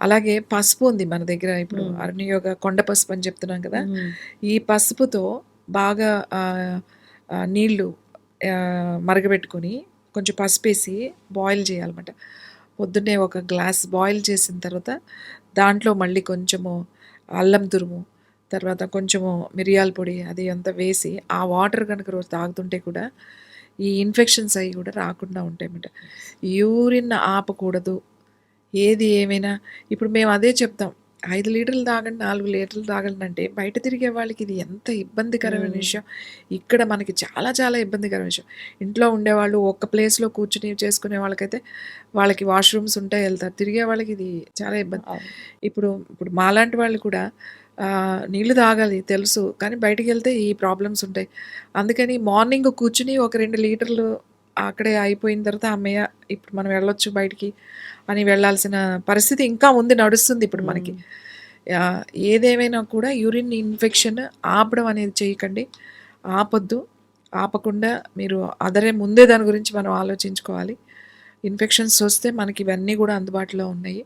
అలాగే పసుపు ఉంది మన దగ్గర ఇప్పుడు అరణ్యయోగ కొండ పసుపు అని చెప్తున్నాం కదా! ఈ పసుపుతో బాగా నీళ్ళు మరగబెట్టుకొని కొంచెం పసుపేసి బాయిల్ చేయాలన్నమాట. పొద్దున్నే ఒక గ్లాస్ బాయిల్ చేసిన తర్వాత దాంట్లో మళ్ళీ కొంచెము అల్లం తురుము, తర్వాత కొంచెము మిరియాల పొడి అది అంతా వేసి ఆ వాటర్ కనుక రోజు తాగుతుంటే కూడా ఈ ఇన్ఫెక్షన్స్ అవి కూడా రాకుండా ఉంటాయన్నమాట. యూరిన్ ఆపకూడదు. ఏది ఏమైనా ఇప్పుడు మేము అదే చెప్తాం. 5 లీటర్లు తాగండి, 4 లీటర్లు తాగండి అంటే బయట తిరిగే వాళ్ళకి ఇది ఎంత ఇబ్బందికరమైన విషయం. ఇక్కడ మనకి చాలా చాలా ఇబ్బందికరమైన విషయం. ఇంట్లో ఉండేవాళ్ళు ఒక్క ప్లేస్‌లో కూర్చొని చేసుకునే వాళ్ళకైతే వాళ్ళకి వాష్‌రూమ్స్ ఉంటాయి ఎళ్తారు. తిరిగే వాళ్ళకి ఇది చాలా ఇబ్బంది. అవును. ఇప్పుడు మాలాంటి వాళ్ళు కూడా నీళ్ళు తాగాలి తెలుసు. కానీ బయటికెళ్తే ఈ ప్రాబ్లమ్స్ ఉంటాయి. అందుకని మార్నింగ్ కూర్చొని ఒక 2 లీటర్లు అక్కడే అయిపోయిన తర్వాత హమ్మయ్య! ఇప్పుడు మనం వెళ్ళొచ్చు బయటికి అని వెళ్ళాల్సిన పరిస్థితి ఇంకా ఉంది నడుస్తుంది ఇప్పుడు మనకి. ఏదేమైనా కూడా యూరిన్ ఇన్ఫెక్షన్ ఆపడం అనేది చేయకండి. ఆపొద్దు. ఆపకుండా మీరు ముందే దాని గురించి మనం ఆలోచించుకోవాలి. ఇన్ఫెక్షన్స్ వస్తే మనకి ఇవన్నీ కూడా అందుబాటులో ఉన్నాయి.